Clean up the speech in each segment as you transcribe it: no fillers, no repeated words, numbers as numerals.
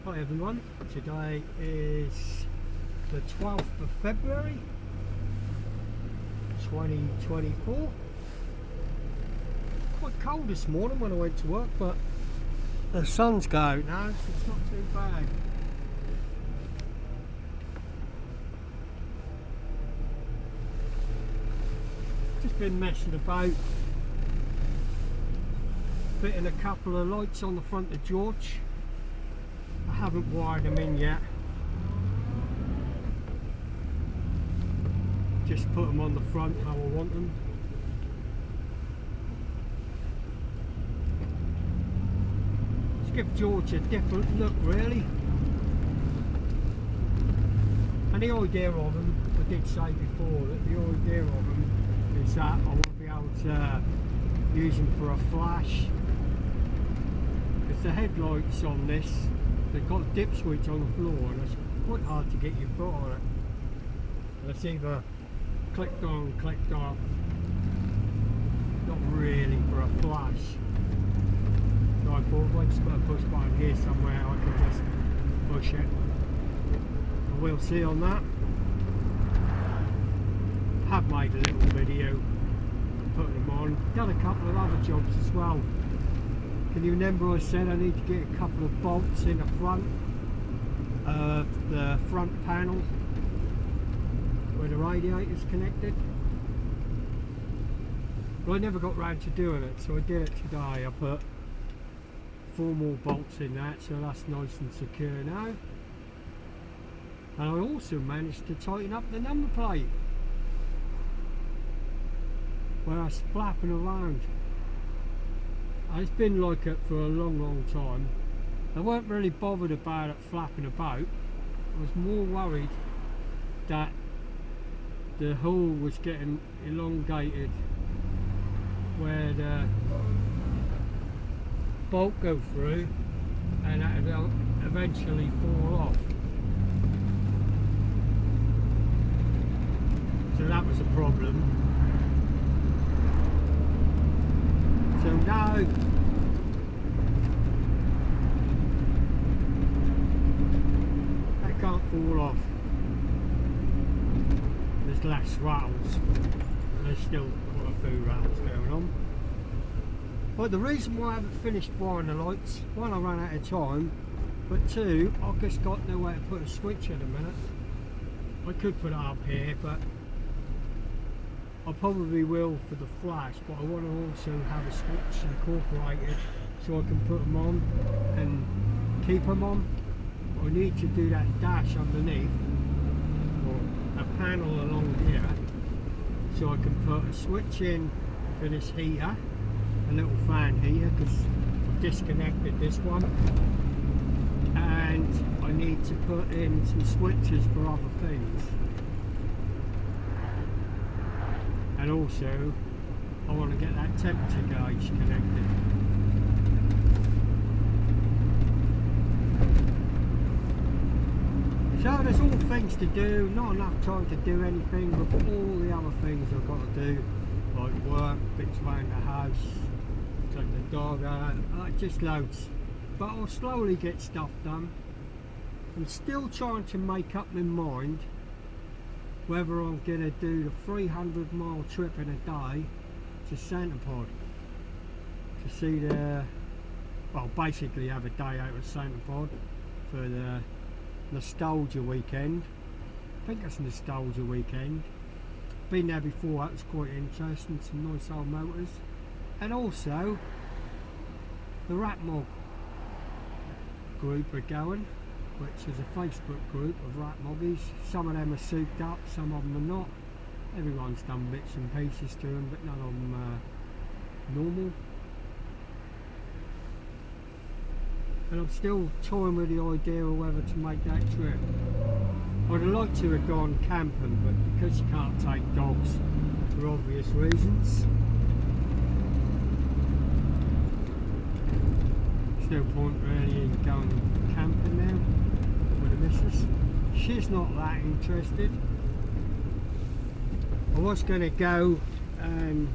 Hi everyone, today is the 12th of February 2024. Quite cold this morning when I went to work, but the sun's out now, so it's not too bad. Just been messing about, fitting a couple of lights on the front of George. I haven't wired them in yet. Just put them on the front how I want them. Let's give George a different look really. And the idea of them, I did say before, that the idea of them is that I want to be able to use them for a flash. Because the headlights on this, they've got a dip switch on the floor and it's quite hard to get your foot on it. And it's either clicked on, clicked off, not really for a flash. So I thought, if I just put a push button here somewhere, I can just push it. And we'll see on that. I have made a little video putting them on. Done a couple of other jobs as well. Can you remember I said I need to get a couple of bolts in the front of the front panel where the radiator is connected? Well, I never got round to doing it, so I did it today. I put 4 more bolts in that, so that's nice and secure now. And I also managed to tighten up the number plate where I was flapping around. It's been like it for a long time. I weren't really bothered about it flapping about. I was more worried that the hole was getting elongated where the bolt go through and that would eventually fall off. So that was a problem. So now that can't fall off. There's less rattles. There's still quite a few rattles going on. But the reason why I haven't finished wiring the lights, one, I ran out of time, but two, I've just got nowhere to put a switch at the minute. I could put it up here, but I probably will for the flash, but I want to also have a switch incorporated so I can put them on and keep them on. I need to do that dash underneath, or a panel along here, so I can put a switch in for this heater, a little fan heater, because I've disconnected this one, and I need to put in some switches for other things. And also, I want to get that temperature gauge connected. So there's all things to do, not enough time to do anything, but all the other things I've got to do, like work, bits around the house, take the dog out, just loads. But I'll slowly get stuff done. I'm still trying to make up my mind whether I'm going to do the 300-mile trip in a day to Centrepod to see the, well, basically have a day out of Centrepod for the nostalgia weekend. I think it's nostalgia weekend. Been there before, that was quite interesting, some nice old motors. And also the Ratmog group are going, which is a Facebook group of rat moggies. Some of them are souped up, some of them are not. Everyone's done bits and pieces to them, but none of them are normal. And I'm still toying with the idea of whether to make that trip. I'd like to have gone camping, but because you can't take dogs for obvious reasons, there's no point really in going camping now with the missus. She's not that interested. I was going to go and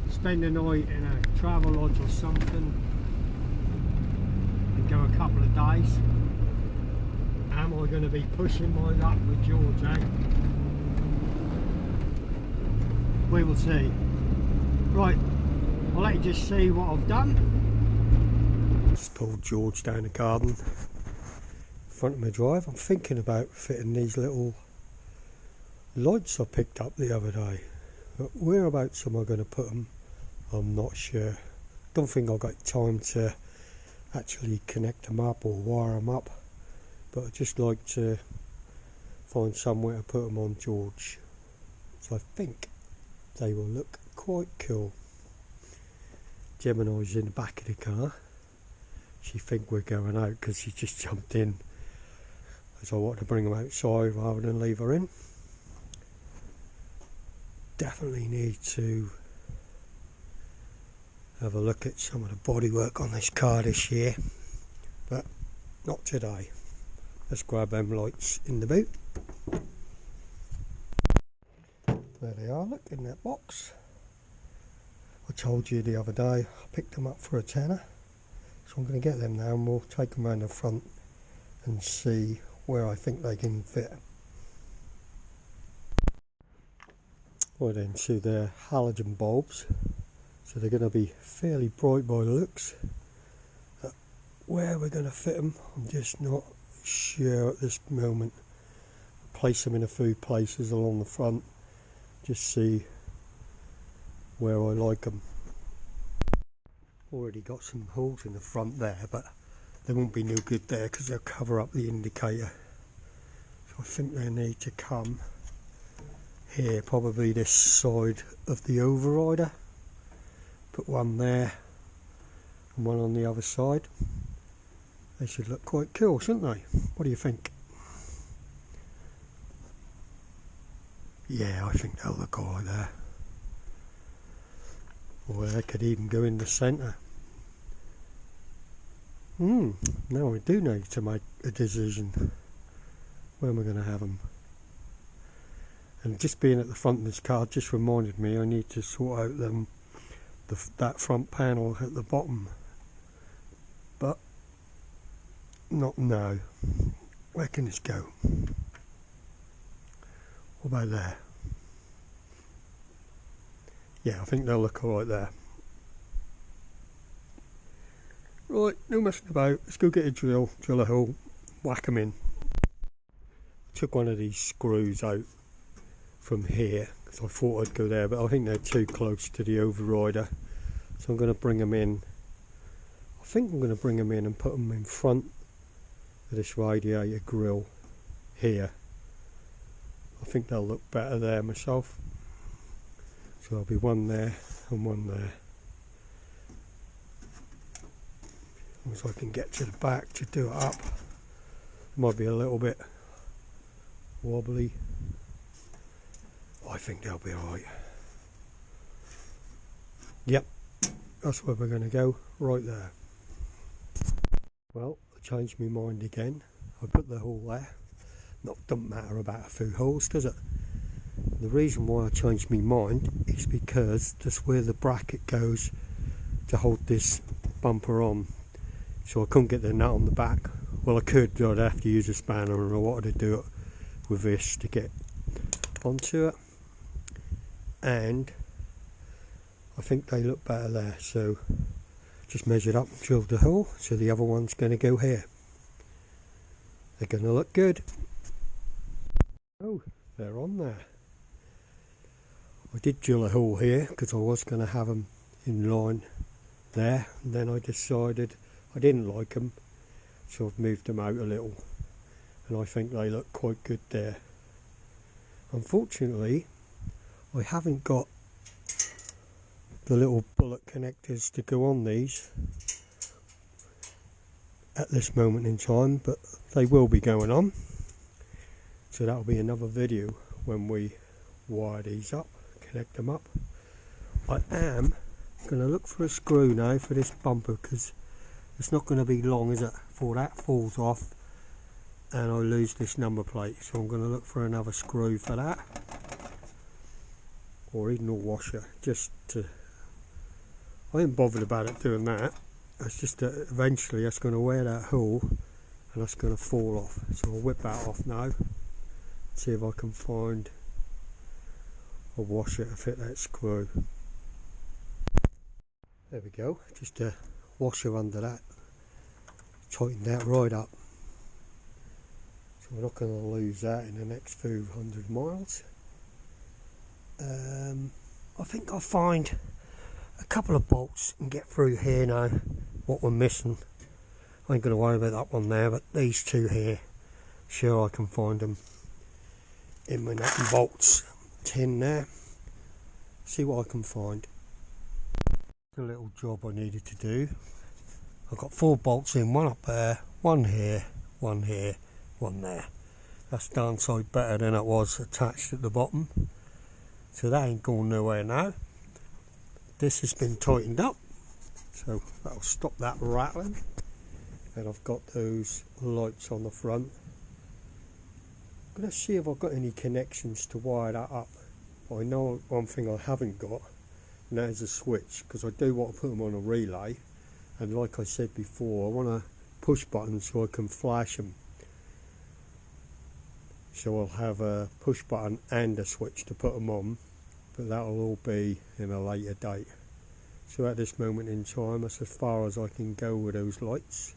spend the night in a travel lodge or something and go a couple of days. am I going to be pushing my luck with George, eh? We will see. Right, I'll let you just see what I've done. Just pulled George down the garden in front of my drive. I'm thinking about fitting these little lights I picked up the other day. But whereabouts am I going to put them? I'm not sure. Don't think I've got time to actually connect them up or wire them up, but I'd just like to find somewhere to put them on George. So I think they will look quite cool. Gemini's in the back of the car. She think we're going out because she just jumped in, as I wanted to bring them outside rather than leave her in. Definitely need to have a look at some of the bodywork on this car this year, but not today. Let's grab them lights in the boot. There they are, look in that box. I told you the other day I picked them up for a tenner, so I'm going to get them now and we'll take them around the front and see where I think they can fit. Well then, so they're halogen bulbs, so they're going to be fairly bright by the looks. Where we're going to fit them, I'm just not sure at this moment. Place them in a few places along the front, just see where I like them. Already got some holes in the front there, but they won't be no good there because they'll cover up the indicator. So I think they need to come here, probably this side of the overrider. Put one there and one on the other side. They should look quite cool, shouldn't they? What do you think? Yeah, I think they'll look alright there. Or they could even go in the centre. Now I do need to make a decision. Where am I going to have them? And just being at the front of this car just reminded me I need to sort out that front panel at the bottom. But not now. Where can this go? What about there? Yeah, I think they'll look alright there. Right, no messing about. Let's go get a drill a hole, whack them in. Took one of these screws out from here because I thought I'd go there, but I think they're too close to the overrider, so I'm going to bring them in. I think I'm going to bring them in and put them in front of this radiator grill here. I think they'll look better there myself. So there'll be one there and one there. As long as I can get to the back to do it up. It might be a little bit wobbly. I think they'll be alright. Yep, that's where we're going to go, right there. Well, I changed my mind again. I put the hole there. Doesn't matter about a few holes, does it? The reason why I changed my mind is because that's where the bracket goes to hold this bumper on. So I couldn't get the nut on the back. Well, I could, but I'd have to use a spanner, and I wanted to do it with this to get onto it. And I think they look better there, so just measured up and drilled the hole. So the other one's going to go here. They're going to look good. Oh, they're on there. I did drill a hole here because I was going to have them in line there, and then I decided I didn't like them, so I've moved them out a little, and I think they look quite good there. Unfortunately, I haven't got the little bullet connectors to go on these at this moment in time, but they will be going on, so that'll be another video when we wire these up, connect them up. I am going to look for a screw now for this bumper because it's not going to be long, is it, before that falls off and I lose this number plate. So I'm going to look for another screw for that, or even a washer, just to... I ain't bothered about it doing that. It's just that eventually that's going to wear that hole and that's going to fall off. So I'll whip that off now, see if I can find a washer to fit that screw. There we go, just a washer under that, tighten that right up. So we're not going to lose that in the next few 100 miles. I think I'll find a couple of bolts and get through here now, what we're missing. I ain't going to worry about that one there, but these two here, sure I can find them in my nut and bolts tin there. See what I can find. The little job I needed to do. I've got 4 bolts in, one up there, one here, one here, one there. That's darn sight better than it was attached at the bottom. So that ain't going nowhere now. This has been tightened up, so that'll stop that rattling. And I've got those lights on the front. I'm going to see if I've got any connections to wire that up. But I know one thing I haven't got, and that is a switch, because I do want to put them on a relay. And like I said before, I want a push button so I can flash them. So I'll have a push button and a switch to put them on, but that'll all be in a later date. So at this moment in time, that's as far as I can go with those lights.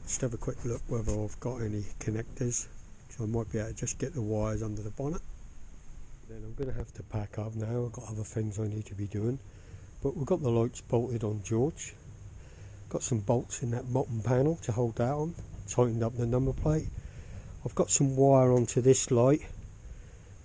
Just have a quick look whether I've got any connectors, so I might be able to just get the wires under the bonnet. Then I'm going to have to pack up now. I've got other things I need to be doing, but we've got the lights bolted on George. Got some bolts in that bottom panel to hold that on, tightened up the number plate. I've got some wire onto this light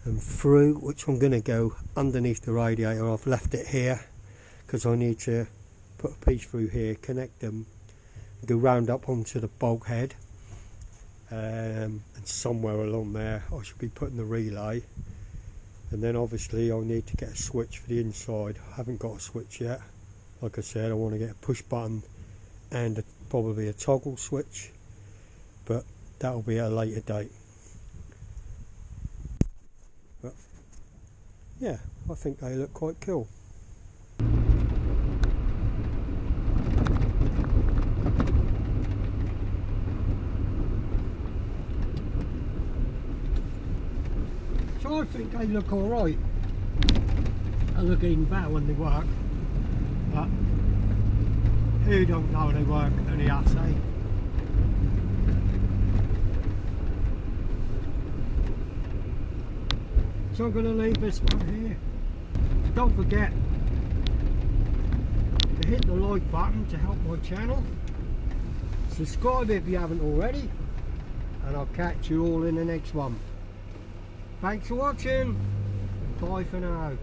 and through, which I'm going to go underneath the radiator. I've left it here because I need to put a piece through here, connect them, go round up onto the bulkhead, and somewhere along there I should be putting the relay. And then obviously I'll need to get a switch for the inside. I haven't got a switch yet. Like I said, I want to get a push button and probably a toggle switch, but that'll be at a later date. But yeah, I think they look quite cool. So I think they look alright. They look even better when they work, but who don't know they work in the assay. So I'm going to leave this one here. Don't forget to hit the like button to help my channel. Subscribe if you haven't already, and I'll catch you all in the next one. Thanks for watching. Bye for now.